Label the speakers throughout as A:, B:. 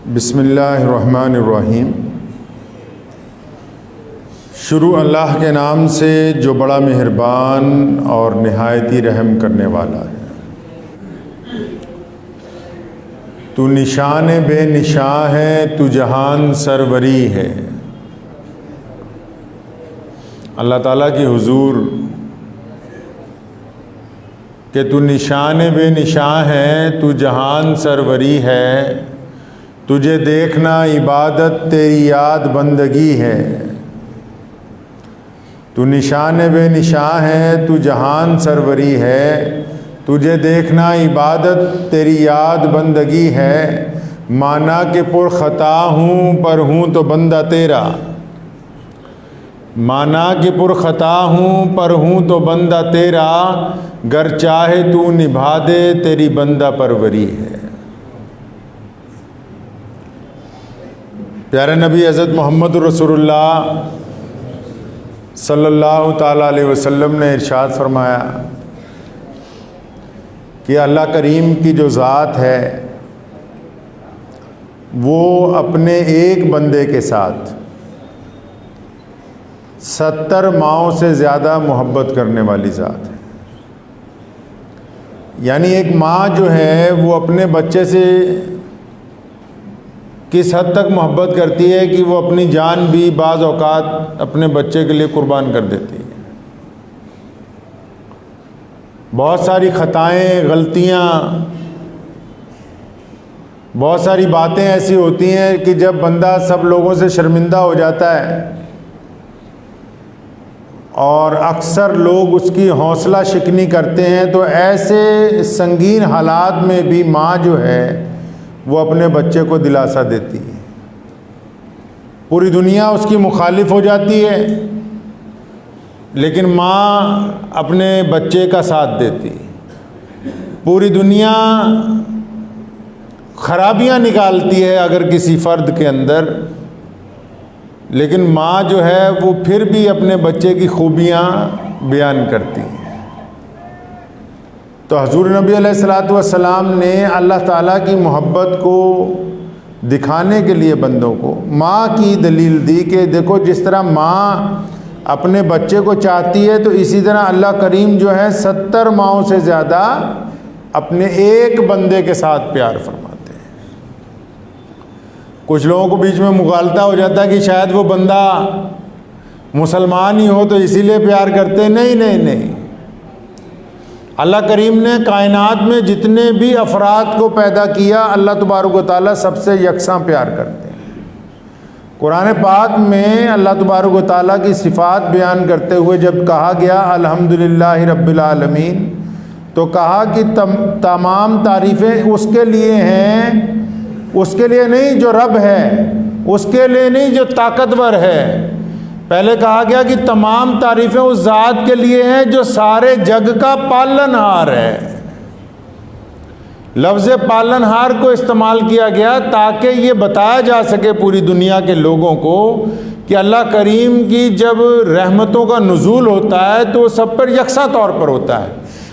A: بسم اللہ الرحمن الرحیم۔ شروع اللہ کے نام سے جو بڑا مہربان اور نہایت ہی رحم کرنے والا ہے۔ تو نشان بے نشاں ہے، تو جہان سروری ہے۔ اللہ تعالیٰ کی حضور کہ تو نشان بے نشاں ہے، تو جہان سروری ہے، تجھے دیکھنا عبادت تیری یاد بندگی ہے۔ تو نشان بے نشاں ہے، تو جہان سروری ہے، تجھے دیکھنا عبادت تیری یاد بندگی ہے۔ مانا کہ پر خطا ہوں پر ہوں تو بندہ تیرا، مانا کہ پر خطا ہوں پر ہوں تو بندہ تیرا، گر چاہے تو نبھا دے تیری بندہ پروری ہے۔ پیارے نبی حضرت محمد رسول اللہ صلی اللہ تعالیٰ علیہ وسلم نے ارشاد فرمایا کہ اللہ کریم کی جو ذات ہے وہ اپنے ایک بندے کے ساتھ 70 ماؤں سے زیادہ محبت کرنے والی ذات ہے۔ یعنی ایک ماں جو ہے وہ اپنے بچے سے کس حد تک محبت کرتی ہے کہ وہ اپنی جان بھی بعض اوقات اپنے بچے کے لیے قربان کر دیتی ہے۔ بہت ساری خطائیں، غلطیاں، بہت ساری باتیں ایسی ہوتی ہیں کہ جب بندہ سب لوگوں سے شرمندہ ہو جاتا ہے اور اکثر لوگ اس کی حوصلہ شکنی کرتے ہیں، تو ایسے سنگین حالات میں بھی ماں جو ہے وہ اپنے بچے کو دلاسا دیتی ہے۔ پوری دنیا اس کی مخالف ہو جاتی ہے لیکن ماں اپنے بچے کا ساتھ دیتی ہے۔ پوری دنیا خرابیاں نکالتی ہے اگر کسی فرد کے اندر، لیکن ماں جو ہے وہ پھر بھی اپنے بچے کی خوبیاں بیان کرتی ہے۔ تو حضور نبی علیہ الصلوۃ والسلام نے اللہ تعالیٰ کی محبت کو دکھانے کے لیے بندوں کو ماں کی دلیل دی کہ دیکھو جس طرح ماں اپنے بچے کو چاہتی ہے تو اسی طرح اللہ کریم جو ہے 70 ماؤں سے زیادہ اپنے ایک بندے کے ساتھ پیار فرماتے ہیں۔ کچھ لوگوں کو بیچ میں مغالطہ ہو جاتا ہے کہ شاید وہ بندہ مسلمان ہی ہو تو اسی لیے پیار کرتے ہیں۔ نہیں، اللہ کریم نے کائنات میں جتنے بھی افراد کو پیدا کیا اللہ تبارک و تعالیٰ سب سے یکساں پیار کرتے ہیں۔ قرآن پاک میں اللہ تبارک و تعالیٰ کی صفات بیان کرتے ہوئے جب کہا گیا الحمدللہ رب العالمین، تو کہا کہ تمام تعریفیں اس کے لیے ہیں، اس کے لیے نہیں جو رب ہے، اس کے لیے نہیں جو طاقتور ہے۔ پہلے کہا گیا کہ تمام تعریفیں اس ذات کے لیے ہیں جو سارے جگ کا پالن ہار ہے۔ لفظ پالن ہار کو استعمال کیا گیا تاکہ یہ بتایا جا سکے پوری دنیا کے لوگوں کو کہ اللہ کریم کی جب رحمتوں کا نزول ہوتا ہے تو سب پر یکساں طور پر ہوتا ہے۔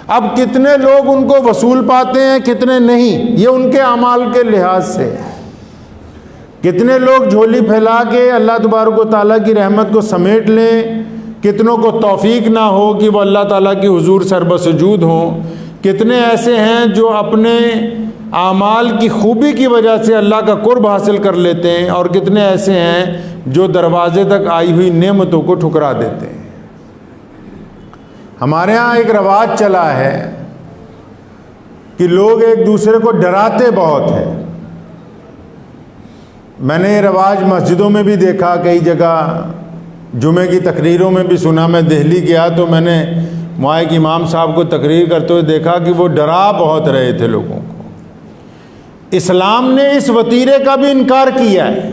A: اب کتنے لوگ ان کو وصول پاتے ہیں کتنے نہیں، یہ ان کے اعمال کے لحاظ سے۔ کتنے لوگ جھولی پھیلا کے اللہ تبارک و تعالیٰ کی رحمت کو سمیٹ لیں، کتنوں کو توفیق نہ ہو کہ وہ اللہ تعالیٰ کی حضور سربسجود ہوں۔ کتنے ایسے ہیں جو اپنے اعمال کی خوبی کی وجہ سے اللہ کا قرب حاصل کر لیتے ہیں، اور کتنے ایسے ہیں جو دروازے تک آئی ہوئی نعمتوں کو ٹھکرا دیتے ہیں۔ ہمارے ہاں ایک رواج چلا ہے کہ لوگ ایک دوسرے کو ڈراتے بہت ہیں۔ میں نے یہ رواج مسجدوں میں بھی دیکھا، کئی جگہ جمعے کی تقریروں میں بھی سنا۔ میں دہلی گیا تو میں نے وہاں ایک امام صاحب کو تقریر کرتے ہوئے دیکھا کہ وہ ڈرا بہت رہے تھے لوگوں کو۔ اسلام نے اس وتیرے کا بھی انکار کیا ہے۔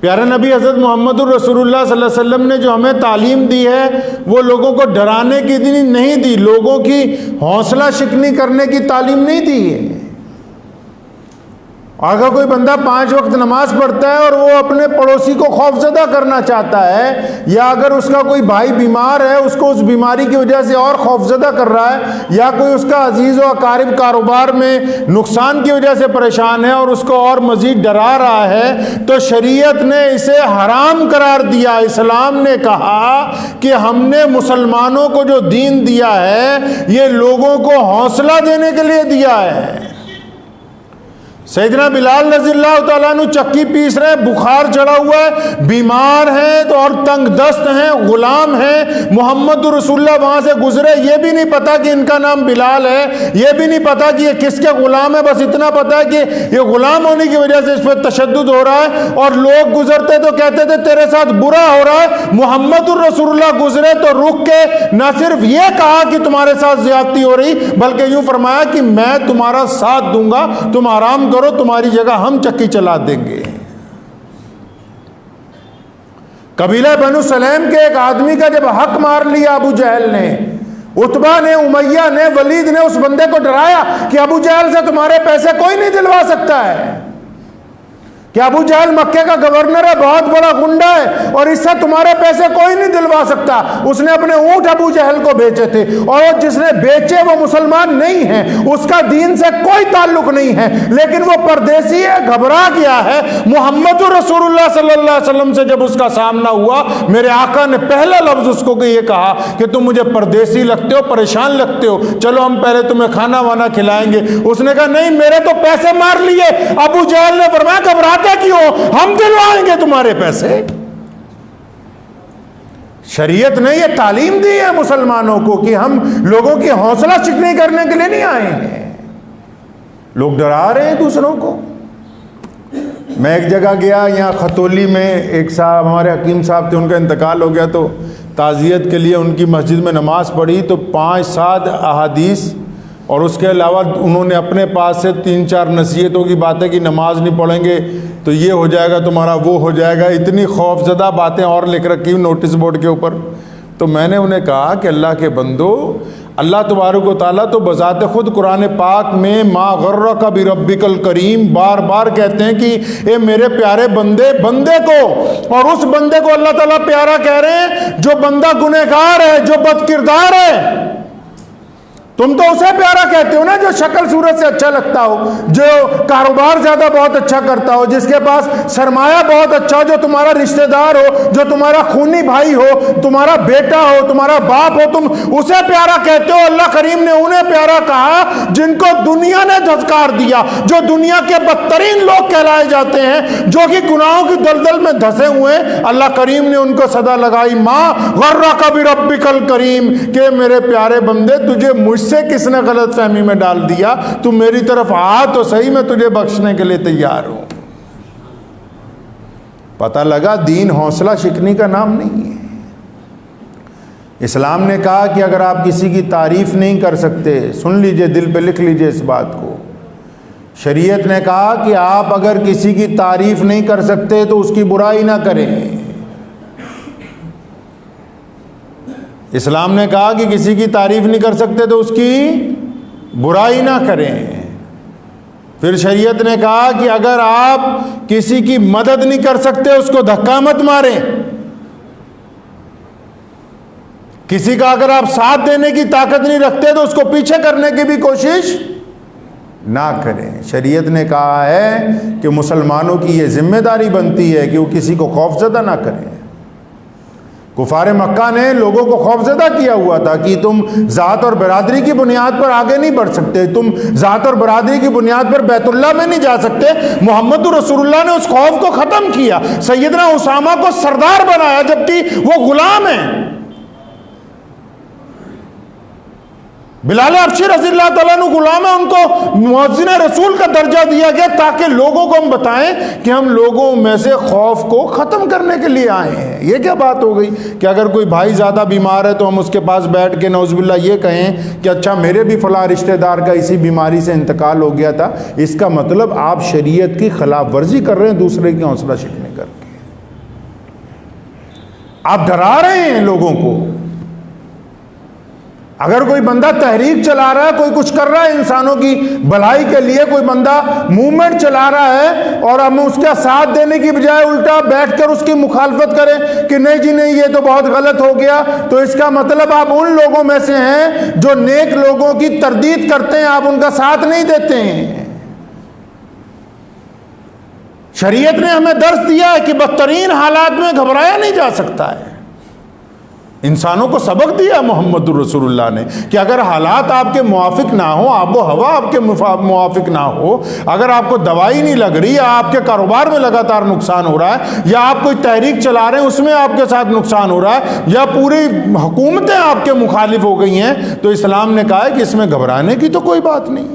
A: پیارے نبی حضرت محمد الرسول اللہ صلی اللہ علیہ وسلم نے جو ہمیں تعلیم دی ہے وہ لوگوں کو ڈرانے کی نہیں دی، لوگوں کی حوصلہ شکنی کرنے کی تعلیم نہیں دی ہے۔ اگر کوئی بندہ 5 وقت نماز پڑھتا ہے اور وہ اپنے پڑوسی کو خوفزدہ کرنا چاہتا ہے، یا اگر اس کا کوئی بھائی بیمار ہے اس کو اس بیماری کی وجہ سے اور خوفزدہ کر رہا ہے، یا کوئی اس کا عزیز و اقارب کاروبار میں نقصان کی وجہ سے پریشان ہے اور اس کو اور مزید ڈرا رہا ہے، تو شریعت نے اسے حرام قرار دیا۔ اسلام نے کہا کہ ہم نے مسلمانوں کو جو دین دیا ہے یہ لوگوں کو حوصلہ دینے کے لیے دیا ہے۔ سیدنا بلال رضی اللہ تعالیٰ عنہ چکی پیس رہے ہیں، بخار چڑھا ہوا ہے، بیمار ہیں تو اور تنگ دست ہیں، غلام ہیں، محمد رسول اللہ وہاں سے گزرے، یہ بھی نہیں پتا کہ ان کا نام بلال ہے، یہ بھی نہیں پتا کہ یہ کس کے غلام ہے، بس اتنا پتا ہے کہ یہ غلام ہونے کی وجہ سے اس پہ تشدد ہو رہا ہے، اور لوگ گزرتے تو کہتے تھے تیرے ساتھ برا ہو رہا ہے۔ محمد رسول اللہ گزرے تو رک کے نہ صرف یہ کہا کہ تمہارے ساتھ زیادتی ہو رہی، بلکہ یوں فرمایا کہ میں تمہارا ساتھ دوں گا، تم آرام کرو، تمہاری جگہ ہم چکی چلا دیں گے۔ قبیلہ بنو سلیم کے ایک آدمی کا جب حق مار لیا ابو جہل نے، عتبہ نے، امیہ نے، ولید نے اس بندے کو ڈرایا کہ ابو جہل سے تمہارے پیسے کوئی نہیں دلوا سکتا ہے، کہ ابو جہل مکے کا گورنر ہے، بہت بڑا گنڈا ہے، اور اس سے تمہارے پیسے کوئی نہیں دلوا سکتا۔ اس نے اپنے اونٹ ابو جہل کو بیچے تھے، اور جس نے بیچے وہ مسلمان نہیں ہے، اس کا دین سے کوئی تعلق نہیں ہے، لیکن وہ پردیسی ہے، گھبرا گیا ہے۔ محمد رسول اللہ صلی اللہ علیہ وسلم سے جب اس کا سامنا ہوا، میرے آقا نے پہلا لفظ اس کو یہ کہا کہ تم مجھے پردیسی لگتے ہو، پریشان لگتے ہو، چلو ہم پہلے تمہیں کھانا وانا کھلائیں گے۔ اس نے کہا نہیں، میرے تو پیسے مار لیے۔ ابو جہل نے فرمایا گھبراتے کیوں، ہم دلوائیں گے تمہارے پیسے۔ شریعت نے یہ تعلیم دی ہے مسلمانوں کو کہ ہم لوگوں کی حوصلہ شکنی کرنے کے لیے نہیں آئے ہیں، لوگ ڈرا رہے ہیں دوسروں کو۔ میں ایک جگہ گیا، یہاں خطولی میں ایک صاحب، ہمارے حکیم صاحب تھے، ان کا انتقال ہو گیا، تو تعزیت کے لیے ان کی مسجد میں نماز پڑھی، تو 5-7 احادیث اور اس کے علاوہ انہوں نے اپنے پاس سے 3-4 نصیحتوں کی باتیں کہ نماز نہیں پڑھیں گے تو یہ ہو جائے گا تمہارا، وہ ہو جائے گا، اتنی خوف زدہ باتیں اور لکھ رکھی نوٹس بورڈ کے اوپر۔ تو میں نے انہیں کہا کہ اللہ کے بندو، اللہ تبارک و تعالیٰ تو بذات خود قرآن پاک میں ما غرک بربک الکریم بار بار کہتے ہیں کہ اے میرے پیارے بندے کو، اور اس بندے کو اللہ تعالیٰ پیارا کہہ رہے ہیں جو بندہ گنہگار ہے، جو بد کردار ہے۔ تم تو اسے پیارا کہتے ہو نا جو شکل صورت سے اچھا لگتا ہو، جو کاروبار زیادہ بہت اچھا کرتا ہو، جس کے پاس سرمایہ بہت اچھا ہو، جو تمہارا رشتہ دار ہو، جو تمہارا خونی بھائی ہو، تمہارا بیٹا ہو، تمہارا باپ ہو، تم اسے پیارا کہتے ہو۔ اللہ کریم نے انہیں پیارا کہا جن کو دنیا نے دھتکار دیا، جو دنیا کے بدترین لوگ کہلائے جاتے ہیں، جو کہ گناہوں کی دلدل میں دھسے ہوئے ہیں۔ اللہ کریم نے ان کو صدا لگائی ما غرک بربک الکریم، کہ میرے پیارے بندے تجھے مجھ سے کس نے غلط فہمی میں ڈال دیا، تو میری طرف آ تو صحیح، میں تجھے بخشنے کے لیے تیار ہوں۔ پتہ لگا دین حوصلہ شکنی کا نام نہیں ہے۔ اسلام نے کہا کہ اگر آپ کسی کی تعریف نہیں کر سکتے، سن لیجئے، دل پہ لکھ لیجئے اس بات کو، شریعت نے کہا کہ آپ اگر کسی کی تعریف نہیں کر سکتے تو اس کی برائی نہ کریں۔ اسلام نے کہا کہ کسی کی تعریف نہیں کر سکتے تو اس کی برائی نہ کریں۔ پھر شریعت نے کہا کہ اگر آپ کسی کی مدد نہیں کر سکتے اس کو دھکا مت ماریں، کسی کا اگر آپ ساتھ دینے کی طاقت نہیں رکھتے تو اس کو پیچھے کرنے کی بھی کوشش نہ کریں۔ شریعت نے کہا ہے کہ مسلمانوں کی یہ ذمہ داری بنتی ہے کہ وہ کسی کو خوفزدہ نہ کریں۔ کفار مکہ نے لوگوں کو خوفزدہ کیا ہوا تھا کہ تم ذات اور برادری کی بنیاد پر آگے نہیں بڑھ سکتے، تم ذات اور برادری کی بنیاد پر بیت اللہ میں نہیں جا سکتے۔ محمد رسول اللہ نے اس خوف کو ختم کیا، سیدنا اسامہ کو سردار بنایا جبکہ وہ غلام ہیں۔ بلال حبشی رضی اللہ تعالیٰ عنہ غلام ہے، ان کو مؤذن رسول کا درجہ دیا گیا تاکہ لوگوں کو ہم بتائیں کہ ہم لوگوں میں سے خوف کو ختم کرنے کے لیے آئے ہیں۔ یہ کیا بات ہو گئی کہ اگر کوئی بھائی زیادہ بیمار ہے تو ہم اس کے پاس بیٹھ کے نعوذ باللہ یہ کہیں کہ اچھا میرے بھی فلاں رشتہ دار کا اسی بیماری سے انتقال ہو گیا تھا۔ اس کا مطلب آپ شریعت کی خلاف ورزی کر رہے ہیں، دوسرے کی حوصلہ شکنی کر کے آپ ڈرا رہے ہیں لوگوں کو۔ اگر کوئی بندہ تحریک چلا رہا ہے، کوئی کچھ کر رہا ہے انسانوں کی بھلائی کے لیے، کوئی بندہ موومنٹ چلا رہا ہے اور ہم اس کا ساتھ دینے کی بجائے الٹا بیٹھ کر اس کی مخالفت کریں کہ نہیں جی نہیں یہ تو بہت غلط ہو گیا، تو اس کا مطلب آپ ان لوگوں میں سے ہیں جو نیک لوگوں کی تردید کرتے ہیں، آپ ان کا ساتھ نہیں دیتے ہیں۔ شریعت نے ہمیں درس دیا ہے کہ بدترین حالات میں گھبرایا نہیں جا سکتا ہے۔ انسانوں کو سبق دیا محمد رسول اللہ نے کہ اگر حالات آپ کے موافق نہ ہو، آب و ہوا آپ کے موافق نہ ہو، اگر آپ کو دوائی نہیں لگ رہی، یا آپ کے کاروبار میں لگاتار نقصان ہو رہا ہے، یا آپ کوئی تحریک چلا رہے ہیں اس میں آپ کے ساتھ نقصان ہو رہا ہے، یا پوری حکومتیں آپ کے مخالف ہو گئی ہیں، تو اسلام نے کہا ہے کہ اس میں گھبرانے کی تو کوئی بات نہیں۔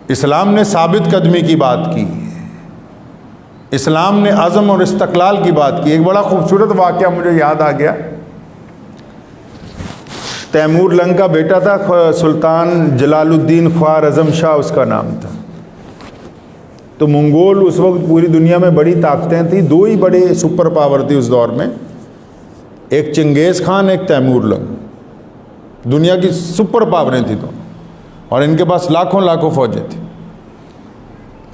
A: اسلام نے ثابت قدمی کی بات کی، اسلام نے عزم اور استقلال کی بات کی۔ ایک بڑا خوبصورت واقعہ مجھے یاد آ گیا۔ تیمور لنگ کا بیٹا تھا سلطان جلال الدین خوار اعظم شاہ اس کا نام تھا۔ تو منگول اس وقت پوری دنیا میں بڑی طاقتیں تھیں، دو ہی بڑے سپر پاور تھی اس دور میں، ایک چنگیز خان، ایک تیمور لنگ، دنیا کی سپر پاوریں تھیں دونوں، اور ان کے پاس لاکھوں لاکھوں فوجیں تھیں۔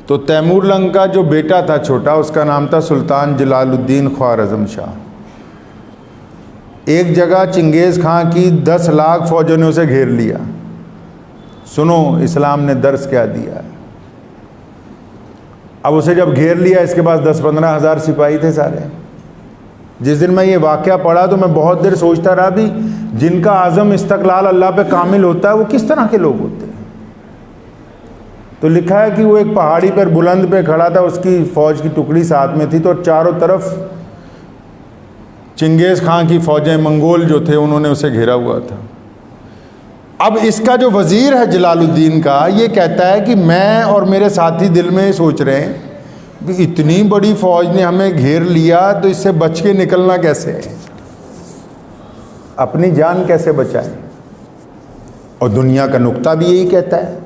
A: تو تیمور لنگ کا جو بیٹا تھا چھوٹا، اس کا نام تھا سلطان جلال الدین خوار اعظم شاہ۔ ایک جگہ چنگیز خان کی 10 لاکھ فوجوں نے اسے گھیر لیا۔ سنو اسلام نے درس کیا دیا ہے۔ اب اسے جب گھیر لیا، اس کے پاس 10-15 ہزار سپاہی تھے سارے۔ جس دن میں یہ واقعہ پڑھا تو میں بہت دیر سوچتا رہا بھی جن کا عزم استقلال اللہ پہ کامل ہوتا ہے وہ کس طرح کے لوگ ہوتے ہیں۔ تو لکھا ہے کہ وہ ایک پہاڑی پر بلند پہ کھڑا تھا، اس کی فوج کی ٹکڑی ساتھ میں تھی، تو چاروں طرف چنگیز خان کی فوجیں، منگول جو تھے انہوں نے اسے گھیرا ہوا تھا۔ اب اس کا جو وزیر ہے جلال الدین کا، یہ کہتا ہے کہ میں اور میرے ساتھی دل میں سوچ رہے ہیں کہ اتنی بڑی فوج نے ہمیں گھیر لیا تو اس سے بچ کے نکلنا کیسے ہے، اپنی جان کیسے بچائیں۔ اور دنیا کا نقطہ بھی یہی کہتا ہے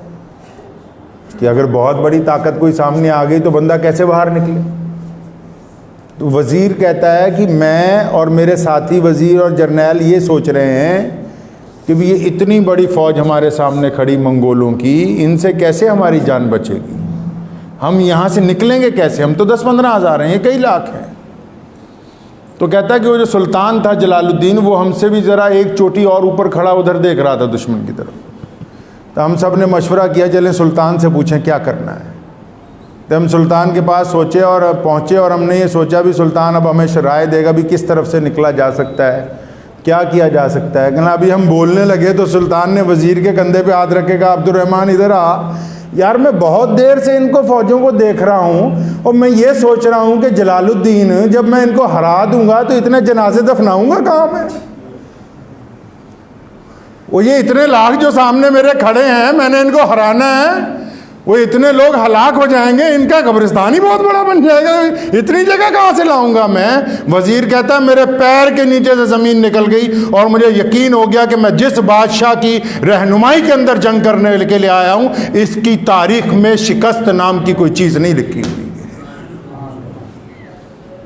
A: کہ اگر بہت بڑی طاقت کوئی سامنے آ گئی تو بندہ کیسے باہر نکلے۔ تو وزیر کہتا ہے کہ میں اور میرے ساتھی وزیر اور جرنیل یہ سوچ رہے ہیں کہ بھی یہ اتنی بڑی فوج ہمارے سامنے کھڑی منگولوں کی، ان سے کیسے ہماری جان بچے گی، ہم یہاں سے نکلیں گے کیسے، ہم تو 10-15 ہزار ہیں، یہ کئی لاکھ ہیں۔ تو کہتا ہے کہ وہ جو سلطان تھا جلال الدین، وہ ہم سے بھی ذرا ایک چوٹی اور اوپر کھڑا ادھر دیکھ رہا تھا دشمن کی طرف۔ تو ہم سب نے مشورہ کیا چلیں سلطان سے پوچھیں کیا کرنا ہے۔ تو ہم سلطان کے پاس سوچے اور پہنچے، اور ہم نے یہ سوچا بھی سلطان اب ہمیں رائے دے گا بھی کس طرف سے نکلا جا سکتا ہے، کیا کیا جا سکتا ہے۔ کہ ابھی ہم بولنے لگے تو سلطان نے وزیر کے کندھے پہ ہاتھ رکھے گا، عبد الرحمن ادھر آ، یار میں بہت دیر سے ان کو فوجوں کو دیکھ رہا ہوں، اور میں یہ سوچ رہا ہوں کہ جلال الدین جب میں ان کو ہرا دوں گا تو اتنے جنازے دفناؤں گا کہاں میں؟ وہ یہ اتنے لاکھ جو سامنے میرے کھڑے ہیں، میں نے ان کو ہرانا ہے، وہ اتنے لوگ ہلاک ہو جائیں گے، ان کا قبرستان ہی بہت بڑا بن جائے گا، اتنی جگہ کہاں سے لاؤں گا میں؟ وزیر کہتا ہے میرے پیر کے نیچے سے زمین نکل گئی، اور مجھے یقین ہو گیا کہ میں جس بادشاہ کی رہنمائی کے اندر جنگ کرنے کے لیے آیا ہوں، اس کی تاریخ میں شکست نام کی کوئی چیز نہیں لکھی ہوئی۔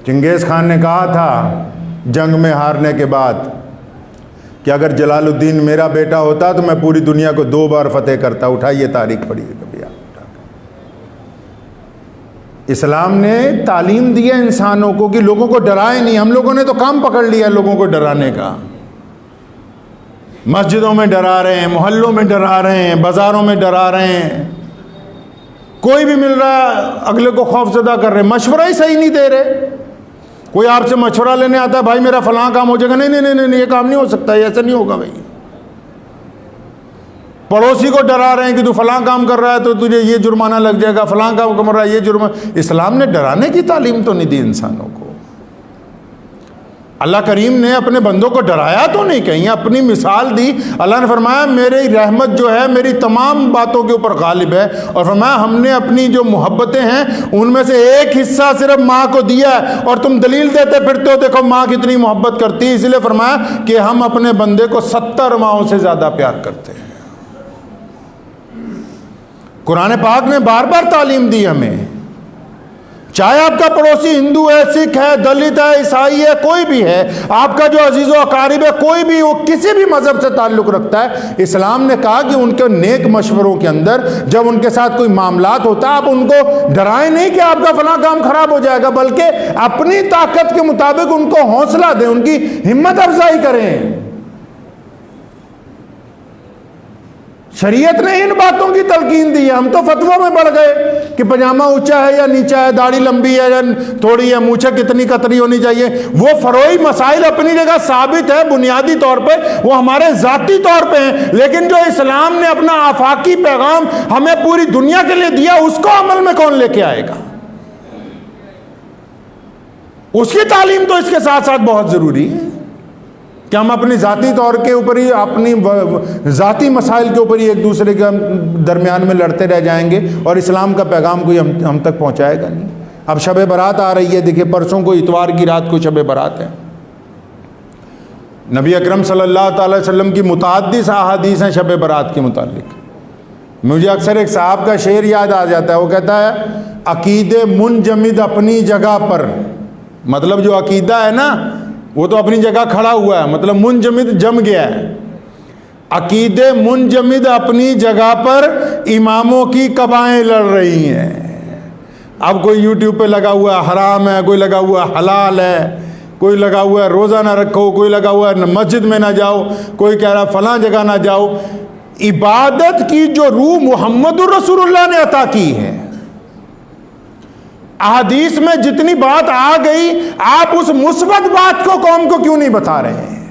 A: چنگیز خان نے کہا تھا جنگ میں ہارنے کے بعد کہ اگر جلال الدین میرا بیٹا ہوتا تو میں پوری دنیا کو 2 بار فتح کرتا۔ اٹھائیے تاریخ پڑھیے کبھی آپ۔ اسلام نے تعلیم دی ہے انسانوں کو کہ لوگوں کو ڈرائے نہیں۔ ہم لوگوں نے تو کام پکڑ لیا لوگوں کو ڈرانے کا، مسجدوں میں ڈرا رہے ہیں، محلوں میں ڈرا رہے ہیں، بازاروں میں ڈرا رہے ہیں، کوئی بھی مل رہا ہے اگلے کو خوف زدہ کر رہے ہیں، مشورہ ہی صحیح نہیں دے رہے۔ کوئی آپ سے مشورہ لینے آتا ہے بھائی میرا فلاں کام ہو جائے گا، نہیں نہیں نہیں نہیں یہ کام نہیں ہو سکتا، یہ ایسا نہیں ہوگا بھائی۔ پڑوسی کو ڈرا رہے ہیں کہ تو فلاں کام کر رہا ہے تو تجھے یہ جرمانہ لگ جائے گا، فلاں کام کر رہا ہے یہ جرمانہ۔ اسلام نے ڈرانے کی تعلیم تو نہیں دی انسانوں کو۔ اللہ کریم نے اپنے بندوں کو ڈرایا تو نہیں، کہیں اپنی مثال دی۔ اللہ نے فرمایا میری رحمت جو ہے میری تمام باتوں کے اوپر غالب ہے، اور فرمایا ہم نے اپنی جو محبتیں ہیں ان میں سے ایک حصہ صرف ماں کو دیا ہے، اور تم دلیل دیتے پھرتے ہو دیکھو ماں کتنی محبت کرتی ہے۔ اس لیے فرمایا کہ ہم اپنے بندے کو 70 ماؤں سے زیادہ پیار کرتے ہیں۔ قرآن پاک نے بار بار تعلیم دی ہمیں، چاہے آپ کا پڑوسی ہندو ہے، سکھ ہے، دلت ہے، عیسائی ہے، کوئی بھی ہے، آپ کا جو عزیز و اقارب ہے، کوئی بھی وہ کسی بھی مذہب سے تعلق رکھتا ہے، اسلام نے کہا کہ ان کے نیک مشوروں کے اندر جب ان کے ساتھ کوئی معاملات ہوتا ہے آپ ان کو ڈرائیں نہیں کہ آپ کا فلاں کام خراب ہو جائے گا، بلکہ اپنی طاقت کے مطابق ان کو حوصلہ دیں، ان کی ہمت افزائی کریں۔ شریعت نے ان باتوں کی تلقین دی ہے۔ ہم تو فتووں میں پڑ گئے کہ پاجامہ اونچا ہے یا نیچا ہے، داڑھی لمبی ہے یا تھوڑی ہے، مونچھیں کتنی قطری ہونی چاہیے۔ وہ فروعی مسائل اپنی جگہ ثابت ہے، بنیادی طور پہ وہ ہمارے ذاتی طور پہ ہیں، لیکن جو اسلام نے اپنا آفاقی پیغام ہمیں پوری دنیا کے لیے دیا، اس کو عمل میں کون لے کے آئے گا؟ اس کی تعلیم تو اس کے ساتھ ساتھ بہت ضروری ہے کہ ہم اپنی ذاتی طور کے اوپر ہی، اپنی ذاتی مسائل کے اوپر ہی ایک دوسرے کے درمیان میں لڑتے رہ جائیں گے اور اسلام کا پیغام کوئی ہم تک پہنچائے گا نہیں۔ اب شب برات آ رہی ہے، دیکھیں پرسوں کو اتوار کی رات کو شب برات ہے۔ نبی اکرم صلی اللہ تعالی وسلم کی متعدد احادیث ہیں شب برات کے متعلق۔ مجھے اکثر ایک صاحب کا شعر یاد آ جاتا ہے، وہ کہتا ہے عقید منجمد اپنی جگہ پر، مطلب جو عقیدہ ہے نا وہ تو اپنی جگہ کھڑا ہوا ہے، مطلب منجمد جم گیا ہے۔ عقید منجمد اپنی جگہ پر، اماموں کی قبائیں لڑ رہی ہیں۔ اب کوئی یوٹیوب پہ لگا ہوا ہے حرام ہے، کوئی لگا ہوا ہے حلال ہے، کوئی لگا ہوا ہے روزہ نہ رکھو، کوئی لگا ہوا ہے مسجد میں نہ جاؤ، کوئی کہہ رہا ہے فلاں جگہ نہ جاؤ۔ عبادت کی جو روح محمد الرسول اللہ نے عطا کی ہے، احادیث میں جتنی بات آ گئی، آپ اس مثبت بات کو قوم کو کیوں نہیں بتا رہے ہیں؟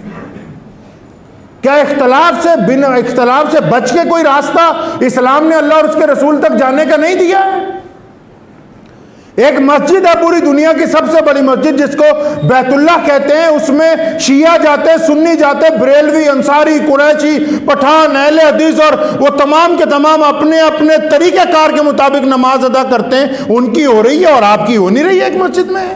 A: کیا اختلاف سے بچ کے کوئی راستہ اسلام نے اللہ اور اس کے رسول تک جانے کا نہیں دیا ہے؟ ایک مسجد ہے پوری دنیا کی سب سے بڑی مسجد جس کو بیت اللہ کہتے ہیں، اس میں شیعہ جاتے، سنی جاتے، بریلوی، انصاری، قریشی، پٹھان، اہل حدیث، اور وہ تمام کے تمام اپنے اپنے طریقہ کار کے مطابق نماز ادا کرتے ہیں۔ ان کی ہو رہی ہے اور آپ کی ہو نہیں رہی ہے ایک مسجد میں۔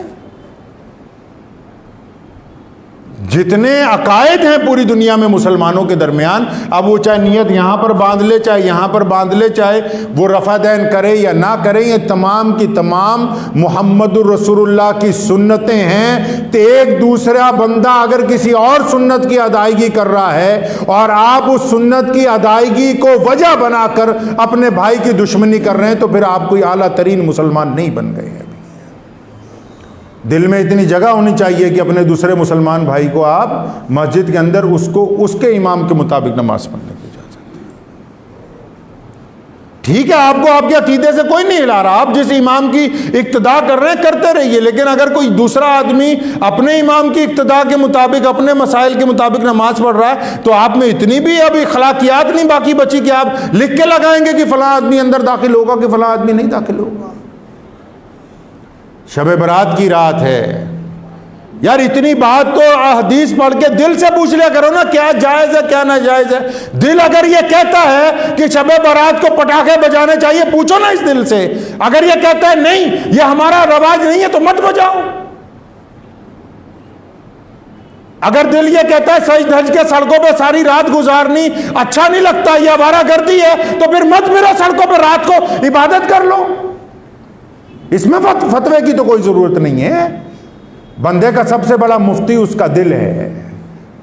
A: جتنے عقائد ہیں پوری دنیا میں مسلمانوں کے درمیان، اب وہ چاہے نیت یہاں پر باندھ لے، چاہے یہاں پر باندھ لے، چاہے وہ رفع دین کرے یا نہ کرے، یہ تمام کی تمام محمد الرسول اللہ کی سنتیں ہیں۔ تو ایک دوسرا بندہ اگر کسی اور سنت کی ادائیگی کر رہا ہے اور آپ اس سنت کی ادائیگی کو وجہ بنا کر اپنے بھائی کی دشمنی کر رہے ہیں، تو پھر آپ کوئی اعلیٰ ترین مسلمان نہیں بن گئے ہیں۔ دل میں اتنی جگہ ہونی چاہیے کہ اپنے دوسرے مسلمان بھائی کو آپ مسجد کے اندر اس کے امام کے مطابق نماز پڑھنے کی اجازت دیں۔ ٹھیک ہے، آپ کو آپ کے عقیدے سے کوئی نہیں ہلا رہا، آپ جس امام کی اقتداء کر رہے ہیں کرتے رہیے، لیکن اگر کوئی دوسرا آدمی اپنے امام کی اقتداء کے مطابق، اپنے مسائل کے مطابق نماز پڑھ رہا ہے، تو آپ میں اتنی بھی اب اخلاقیات نہیں باقی بچی کہ آپ لکھ کے لگائیں گے کہ فلاں آدمی اندر داخل ہوگا کہ فلاں آدمی نہیں داخل ہوگا۔ شب برات کی رات ہے یار، اتنی بات تو حدیث پڑھ کے دل سے پوچھ لیا کرو نا، کیا جائز ہے کیا ناجائز ہے۔ دل اگر یہ کہتا ہے کہ شب برات کو پٹاخے بجانے چاہیے، پوچھو نا اس دل سے۔ اگر یہ کہتا ہے نہیں یہ ہمارا رواج نہیں ہے تو مت بجاؤ۔ اگر دل یہ کہتا ہے سج دھج کے سڑکوں پہ ساری رات گزارنی اچھا نہیں لگتا، یہ آوارہ گردی ہے، تو پھر مت پھرو سڑکوں پہ رات کو، عبادت کر لو۔ اس میں فتوے کی تو کوئی ضرورت نہیں ہے۔ بندے کا سب سے بڑا مفتی اس کا دل ہے۔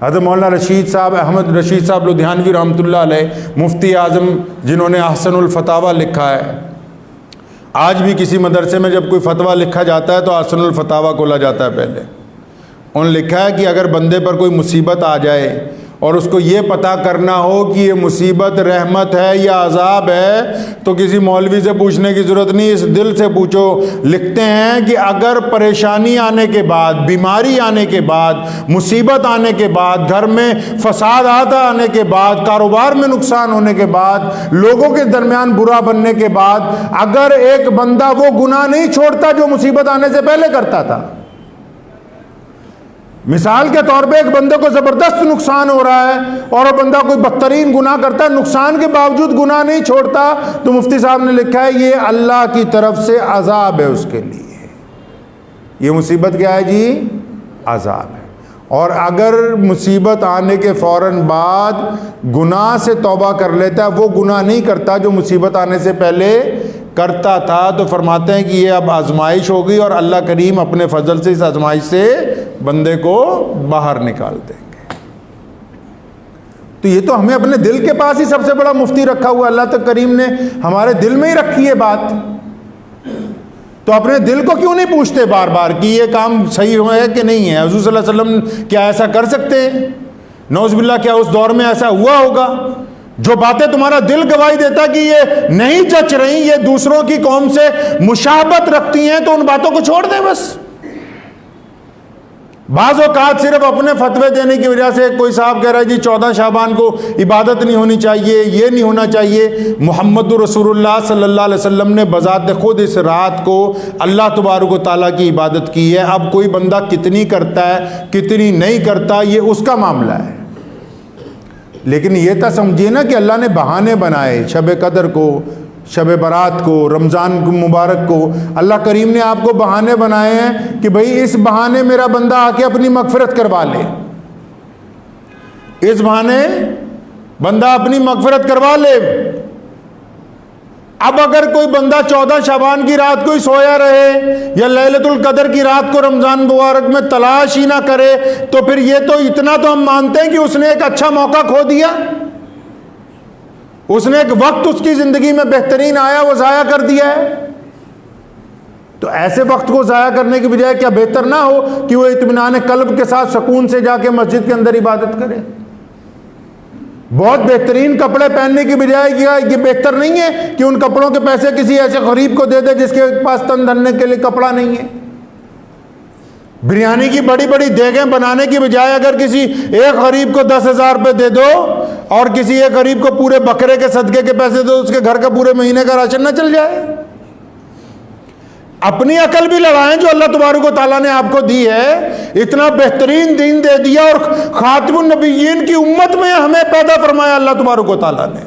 A: حضرت مولانا رشید صاحب، احمد رشید صاحب لدھیانوی رحمۃ اللہ علیہ، مفتی اعظم جنہوں نے احسن الفتاوی لکھا ہے، آج بھی کسی مدرسے میں جب کوئی فتویٰ لکھا جاتا ہے تو احسن الفتاوی کھولا جاتا ہے پہلے۔ انہوں نے لکھا ہے کہ اگر بندے پر کوئی مصیبت آ جائے اور اس کو یہ پتہ کرنا ہو کہ یہ مصیبت رحمت ہے یا عذاب ہے، تو کسی مولوی سے پوچھنے کی ضرورت نہیں، اس دل سے پوچھو۔ لکھتے ہیں کہ اگر پریشانی آنے کے بعد، بیماری آنے کے بعد، مصیبت آنے کے بعد، گھر میں فسادات آنے کے بعد، کاروبار میں نقصان ہونے کے بعد، لوگوں کے درمیان برا بننے کے بعد، اگر ایک بندہ وہ گناہ نہیں چھوڑتا جو مصیبت آنے سے پہلے کرتا تھا، مثال کے طور پہ ایک بندے کو زبردست نقصان ہو رہا ہے اور وہ بندہ کوئی بدترین گناہ کرتا ہے، نقصان کے باوجود گناہ نہیں چھوڑتا، تو مفتی صاحب نے لکھا ہے یہ اللہ کی طرف سے عذاب ہے اس کے لیے۔ یہ مصیبت کیا ہے جی؟ عذاب ہے۔ اور اگر مصیبت آنے کے فوراً بعد گناہ سے توبہ کر لیتا ہے، وہ گناہ نہیں کرتا جو مصیبت آنے سے پہلے کرتا تھا تو فرماتے ہیں کہ یہ اب آزمائش ہوگی اور اللہ کریم اپنے فضل سے اس آزمائش سے بندے کو باہر نکال دیں گے۔ تو یہ تو ہمیں اپنے دل کے پاس ہی سب سے بڑا مفتی رکھا ہوا، اللہ کریم نے ہمارے دل میں ہی رکھی ہے بات، تو اپنے دل کو کیوں نہیں پوچھتے بار بار کہ یہ کام صحیح ہے کہ نہیں ہے؟ حضور صلی اللہ علیہ وسلم کیا ایسا کر سکتے ہیں؟ نعوذ باللہ کیا اس دور میں ایسا ہوا ہوگا؟ جو باتیں تمہارا دل گواہی دیتا کہ یہ نہیں جچ رہی، یہ دوسروں کی قوم سے مشابہت رکھتی ہیں، تو ان باتوں کو چھوڑ دیں بس۔ بعض اوقات صرف اپنے فتوے دینے کی وجہ سے کوئی صاحب کہہ رہا ہے جی 14 شعبان کو عبادت نہیں ہونی چاہیے، یہ نہیں ہونا چاہیے۔ محمد رسول اللہ صلی اللہ علیہ وسلم نے بذات خود اس رات کو اللہ تبارک و تعالیٰ کی عبادت کی ہے۔ اب کوئی بندہ کتنی کرتا ہے کتنی نہیں کرتا یہ اس کا معاملہ ہے، لیکن یہ تو سمجھیے نا کہ اللہ نے بہانے بنائے، شب قدر کو، شب برات کو، رمضان مبارک کو، اللہ کریم نے آپ کو بہانے بنائے ہیں کہ بھئی اس بہانے میرا بندہ آ کے اپنی مغفرت کروا لے، اس بہانے بندہ اپنی مغفرت کروا لے۔ اب اگر کوئی بندہ 14 شعبان کی رات کو ہی سویا رہے یا لیلۃ القدر کی رات کو رمضان مبارک میں تلاش ہی نہ کرے، تو پھر یہ تو اتنا تو ہم مانتے ہیں کہ اس نے ایک اچھا موقع کھو دیا، اس نے ایک وقت اس کی زندگی میں بہترین آیا وہ ضائع کر دیا ہے۔ تو ایسے وقت کو ضائع کرنے کی بجائے کیا بہتر نہ ہو کہ وہ اطمینان قلب کے ساتھ سکون سے جا کے مسجد کے اندر عبادت کرے؟ بہت بہترین کپڑے پہننے کی بجائے یہ بہتر نہیں ہے کہ ان کپڑوں کے پیسے کسی ایسے غریب کو دے دے جس کے پاس تن دھرنے کے لیے کپڑا نہیں ہے؟ بریانی کی بڑی بڑی دیگیں بنانے کی بجائے اگر کسی ایک غریب کو 10,000 روپے دے دو اور کسی ایک غریب کو پورے بکرے کے صدقے کے پیسے دو، اس کے گھر کا پورے مہینے کا راشن نہ چل جائے؟ اپنی عقل بھی لڑائیں جو اللہ تبارک و تعالیٰ نے آپ کو دی ہے، اتنا بہترین دین دے دیا اور خاتم النبیین کی امت میں ہمیں پیدا فرمایا اللہ تبارک و تعالیٰ نے،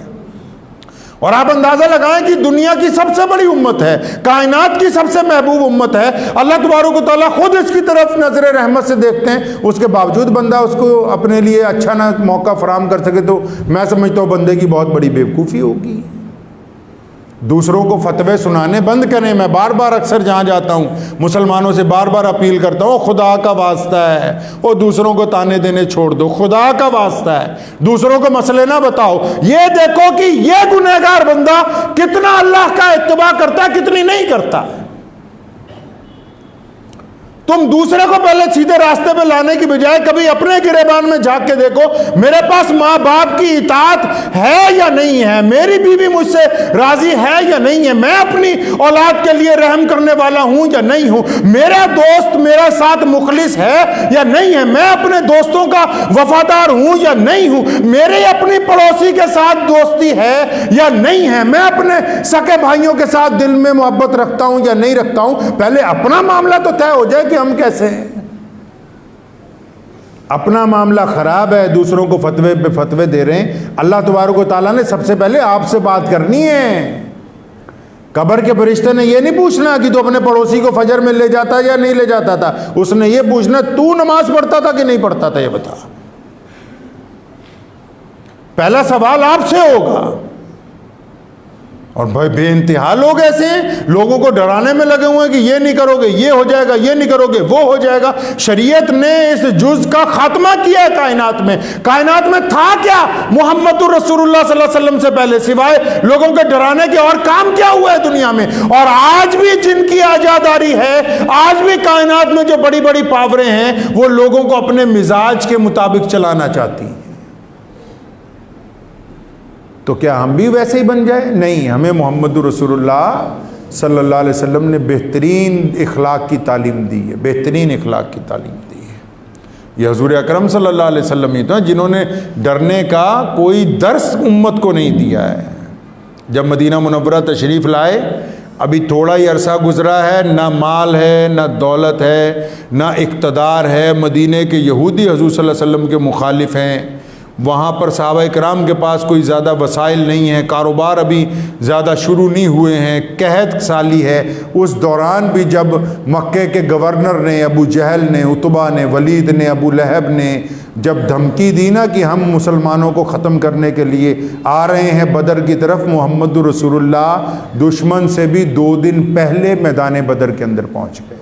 A: اور آپ اندازہ لگائیں کہ دنیا کی سب سے بڑی امت ہے، کائنات کی سب سے محبوب امت ہے، اللہ تبارک و تعالیٰ خود اس کی طرف نظر رحمت سے دیکھتے ہیں، اس کے باوجود بندہ اس کو اپنے لیے اچھا نہ موقع فراہم کر سکے تو میں سمجھتا ہوں بندے کی بہت بڑی بیوقوفی ہوگی۔ دوسروں کو فتوے سنانے بند کریں۔ میں بار بار اکثر جہاں جاتا ہوں مسلمانوں سے بار بار اپیل کرتا ہوں، خدا کا واسطہ ہے وہ دوسروں کو تانے دینے چھوڑ دو، خدا کا واسطہ ہے دوسروں کو مسئلے نہ بتاؤ، یہ دیکھو کہ یہ گنہگار بندہ کتنا اللہ کا اتباع کرتا ہے کتنی نہیں کرتا۔ تم دوسرے کو پہلے سیدھے راستے پہ لانے کی بجائے کبھی اپنے گریبان میں جھانک کے دیکھو، میرے پاس ماں باپ کی اطاعت ہے یا نہیں ہے، میری بیوی مجھ سے راضی ہے یا نہیں ہے، میں اپنی اولاد کے لیے رحم کرنے والا ہوں یا نہیں ہوں، میرا دوست میرے ساتھ مخلص ہے یا نہیں ہے، میں اپنے دوستوں کا وفادار ہوں یا نہیں ہوں، میرے اپنی پڑوسی کے ساتھ دوستی ہے یا نہیں ہے، میں اپنے سکے بھائیوں کے ساتھ دل میں محبت رکھتا ہوں یا نہیں رکھتا ہوں۔ پہلے اپنا معاملہ تو طے ہو جائے کہ ہم کیسے ہیں۔ اپنا معاملہ خراب ہے، دوسروں کو فتوے پہ فتوے دے رہے ہیں۔ اللہ تبارک و تعالیٰ نے سب سے پہلے آپ سے بات کرنی ہے۔ قبر کے فرشتے نے یہ نہیں پوچھنا کہ تو اپنے پڑوسی کو فجر میں لے جاتا یا نہیں لے جاتا تھا، اس نے یہ پوچھنا تو نماز پڑھتا تھا کہ نہیں پڑھتا تھا، یہ بتا۔ پہلا سوال آپ سے ہوگا۔ اور بھائی بے انتہا لوگ ایسے ہیں، لوگوں کو ڈرانے میں لگے ہوئے ہیں کہ یہ نہیں کرو گے یہ ہو جائے گا، یہ نہیں کرو گے وہ ہو جائے گا۔ شریعت نے اس جز کا خاتمہ کیا ہے کائنات میں۔ کائنات میں تھا کیا محمد رسول اللہ صلی اللہ علیہ وسلم سے پہلے، سوائے لوگوں کے ڈرانے کے اور کام کیا ہوا ہے دنیا میں؟ اور آج بھی جن کی آزاداری ہے، آج بھی کائنات میں جو بڑی بڑی پاوریں ہیں، وہ لوگوں کو اپنے مزاج کے مطابق چلانا چاہتی ہیں۔ تو کیا ہم بھی ویسے ہی بن جائیں؟ نہیں، ہمیں محمد رسول اللہ صلی اللہ علیہ وسلم نے بہترین اخلاق کی تعلیم دی ہے، بہترین اخلاق کی تعلیم دی ہے۔ یہ حضور اکرم صلی اللہ علیہ وسلم ہی تو ہیں جنہوں نے ڈرنے کا کوئی درس امت کو نہیں دیا ہے۔ جب مدینہ منورہ تشریف لائے، ابھی تھوڑا ہی عرصہ گزرا ہے، نہ مال ہے نہ دولت ہے نہ اقتدار ہے، مدینے کے یہودی حضور صلی اللہ علیہ وسلم کے مخالف ہیں، وہاں پر صحابہ کرام کے پاس کوئی زیادہ وسائل نہیں ہیں، کاروبار ابھی زیادہ شروع نہیں ہوئے ہیں، قحط سالی ہے۔ اس دوران بھی جب مکے کے گورنر نے، ابو جہل نے، عتبہ نے، ولید نے، ابو لہب نے جب دھمکی دی نا کہ ہم مسلمانوں کو ختم کرنے کے لیے آ رہے ہیں بدر کی طرف، محمد رسول اللہ دشمن سے بھی 2 دن پہلے میدان بدر کے اندر پہنچ گئے۔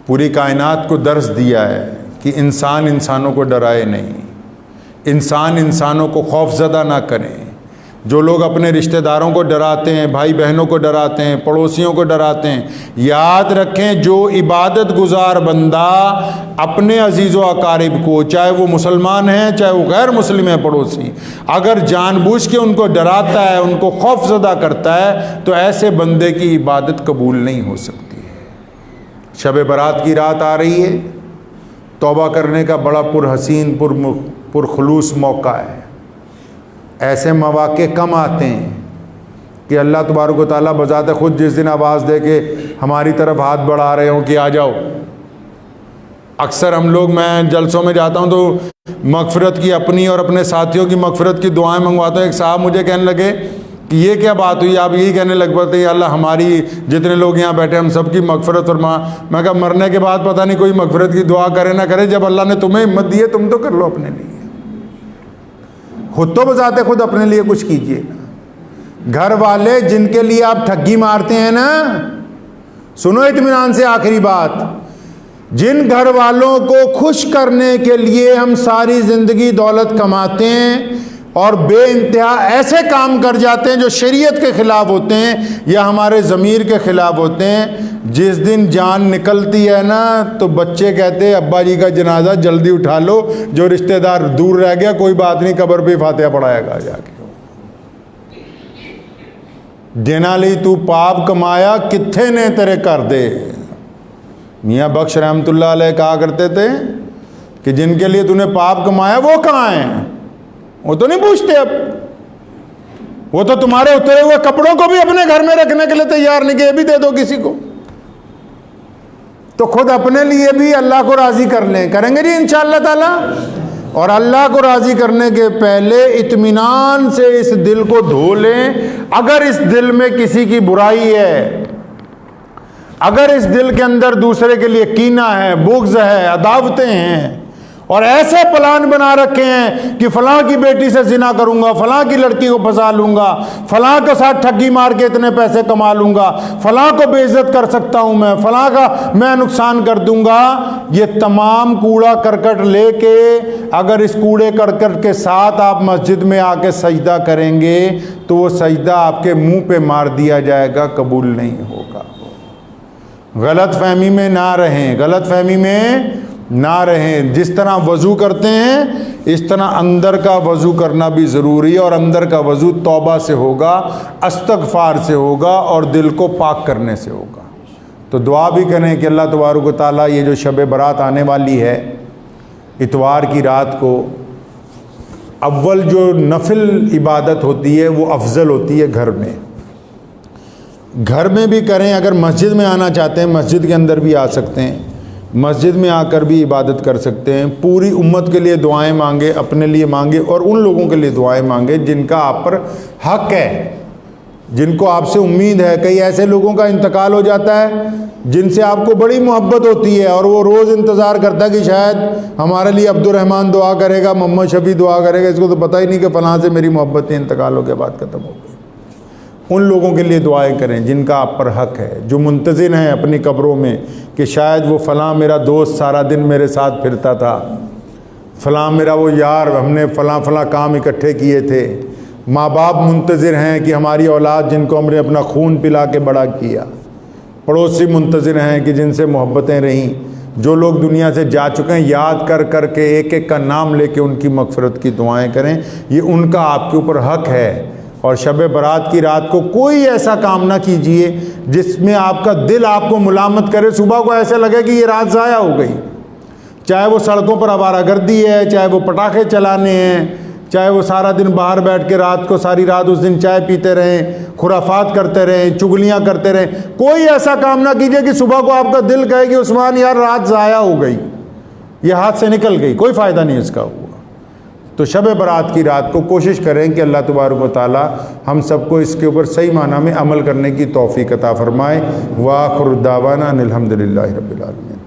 A: پوری کائنات کو درس دیا ہے کہ انسان انسانوں کو ڈرائے نہیں، انسان انسانوں کو خوف زدہ نہ کریں۔ جو لوگ اپنے رشتہ داروں کو ڈراتے ہیں، بھائی بہنوں کو ڈراتے ہیں، پڑوسیوں کو ڈراتے ہیں، یاد رکھیں جو عبادت گزار بندہ اپنے عزیز و اقارب کو، چاہے وہ مسلمان ہیں چاہے وہ غیر مسلم ہیں پڑوسی، اگر جان بوجھ کے ان کو ڈراتا ہے، ان کو خوف زدہ کرتا ہے، تو ایسے بندے کی عبادت قبول نہیں ہو سکتی۔ شب برات کی رات آ رہی ہے، توبہ کرنے کا بڑا پرحسین پرخلوص موقع ہے۔ ایسے مواقع کم آتے ہیں کہ اللہ تبارک و تعالیٰ بذات خود جس دن آواز دے کے ہماری طرف ہاتھ بڑھا رہے ہوں کہ آ جاؤ۔ اکثر ہم لوگ، میں جلسوں میں جاتا ہوں تو مغفرت کی، اپنی اور اپنے ساتھیوں کی مغفرت کی دعائیں منگواتا ہوں۔ ایک صاحب مجھے کہنے لگے کہ یہ کیا بات ہوئی، آپ یہی کہنے لگ پاتے ہیں اللہ ہماری جتنے لوگ یہاں بیٹھے ہم سب کی مغفرت فرما۔ میں کہا مرنے کے بعد پتہ نہیں کوئی مغفرت کی دعا کرے نہ کرے، جب اللہ نے تمہیں ہمت دی ہے تم تو کر لو اپنے لیے، خود تو بذات خود اپنے لیے کچھ کیجئے نا۔ گھر والے جن کے لیے آپ ٹھگی مارتے ہیں نا، سنو اطمینان سے آخری بات، جن گھر والوں کو خوش کرنے کے لیے ہم ساری زندگی دولت کماتے ہیں اور بے انتہا ایسے کام کر جاتے ہیں جو شریعت کے خلاف ہوتے ہیں یا ہمارے ضمیر کے خلاف ہوتے ہیں، جس دن جان نکلتی ہے نا تو بچے کہتے ہیں ابا جی کا جنازہ جلدی اٹھا لو، جو رشتہ دار دور رہ گیا کوئی بات نہیں، قبر پہ فاتحہ پڑھائے گا جا کے۔ جنا لی تو پاپ کمایا کتھے نے تیرے کر دے۔ میاں بخش رحمت اللہ علیہ کہا کرتے تھے کہ جن کے لیے تو نے پاپ کمایا وہ کہاں ہیں؟ وہ تو نہیں پوچھتے، اب وہ تو تمہارے اترے ہوئے کپڑوں کو بھی اپنے گھر میں رکھنے کے لیے تیار نہیں کہ یہ بھی دے دو کسی کو۔ تو خود اپنے لیے بھی اللہ کو راضی کر لیں، کریں گے جی انشاءاللہ تعالی۔ اور اللہ کو راضی کرنے کے پہلے اطمینان سے اس دل کو دھو لیں۔ اگر اس دل میں کسی کی برائی ہے، اگر اس دل کے اندر دوسرے کے لیے کینہ ہے، بغض ہے، عداوتیں ہیں، اور ایسے پلان بنا رکھے ہیں کہ فلاں کی بیٹی سے زنا کروں گا، فلاں کی لڑکی کو پھنسا لوں گا، فلاں کے ساتھ ٹھگی مار کے اتنے پیسے کما لوں گا، فلاں کو بے عزت کر سکتا ہوں میں، فلاں کا میں نقصان کر دوں گا، یہ تمام کوڑا کرکٹ لے کے اگر اس کوڑے کرکٹ کے ساتھ آپ مسجد میں آ کے سجدہ کریں گے تو وہ سجدہ آپ کے منہ پہ مار دیا جائے گا، قبول نہیں ہوگا۔ غلط فہمی میں نہ رہیں، غلط فہمی میں نہ رہیں۔ جس طرح وضو کرتے ہیں اس طرح اندر کا وضو کرنا بھی ضروری ہے، اور اندر کا وضو توبہ سے ہوگا، استغفار سے ہوگا، اور دل کو پاک کرنے سے ہوگا۔ تو دعا بھی کریں کہ اللہ تبارک و تعالیٰ یہ جو شب برات آنے والی ہے اتوار کی رات کو، اول جو نفل عبادت ہوتی ہے وہ افضل ہوتی ہے گھر میں، گھر میں بھی کریں۔ اگر مسجد میں آنا چاہتے ہیں مسجد کے اندر بھی آ سکتے ہیں، مسجد میں آ کر بھی عبادت کر سکتے ہیں۔ پوری امت کے لیے دعائیں مانگے، اپنے لیے مانگے، اور ان لوگوں کے لیے دعائیں مانگے جن کا آپ پر حق ہے، جن کو آپ سے امید ہے۔ کئی ایسے لوگوں کا انتقال ہو جاتا ہے جن سے آپ کو بڑی محبت ہوتی ہے اور وہ روز انتظار کرتا ہے کہ شاید ہمارے لیے عبد الرحمن دعا کرے گا، محمد شفیع دعا کرے گا، اس کو تو پتہ ہی نہیں کہ فلاں سے میری محبت انتقال ہو کے بعد ختم ہو گئی۔ ان لوگوں کے لیے دعائیں کریں جن کا آپ پر حق ہے، جو منتظر ہیں اپنی قبروں میں کہ شاید وہ فلاں میرا دوست سارا دن میرے ساتھ پھرتا تھا، فلاں میرا وہ یار، ہم نے فلاں فلاں کام اکٹھے کیے تھے۔ ماں باپ منتظر ہیں کہ ہماری اولاد جن کو ہم نے اپنا خون پلا کے بڑا کیا، پڑوسی منتظر ہیں کہ جن سے محبتیں رہیں، جو لوگ دنیا سے جا چکے ہیں یاد کر کر کے ایک ایک کا نام لے کے ان کی مغفرت کی دعائیں کریں، یہ ان کا آپ کے اوپر حق ہے۔ اور شب برات کی رات کو کوئی ایسا کام نہ کیجئے جس میں آپ کا دل آپ کو ملامت کرے، صبح کو ایسے لگے کہ یہ رات ضائع ہو گئی، چاہے وہ سڑکوں پر آوارہ گردی ہے، چاہے وہ پٹاخے چلانے ہیں، چاہے وہ سارا دن باہر بیٹھ کے رات کو ساری رات اس دن چائے پیتے رہیں، خرافات کرتے رہیں، چگلیاں کرتے رہیں۔ کوئی ایسا کام نہ کیجئے کہ صبح کو آپ کا دل کہے کہ عثمان یار رات ضائع ہو گئی، یہ ہاتھ سے نکل گئی، کوئی فائدہ نہیں اس کا ہوا۔ تو شب برات کی رات کو کوشش کریں کہ اللہ تبارک و تعالی ہم سب کو اس کے اوپر صحیح معنی میں عمل کرنے کی توفیق عطا فرمائے۔ وآخر دعوانا ان الحمد للہ رب العالمین۔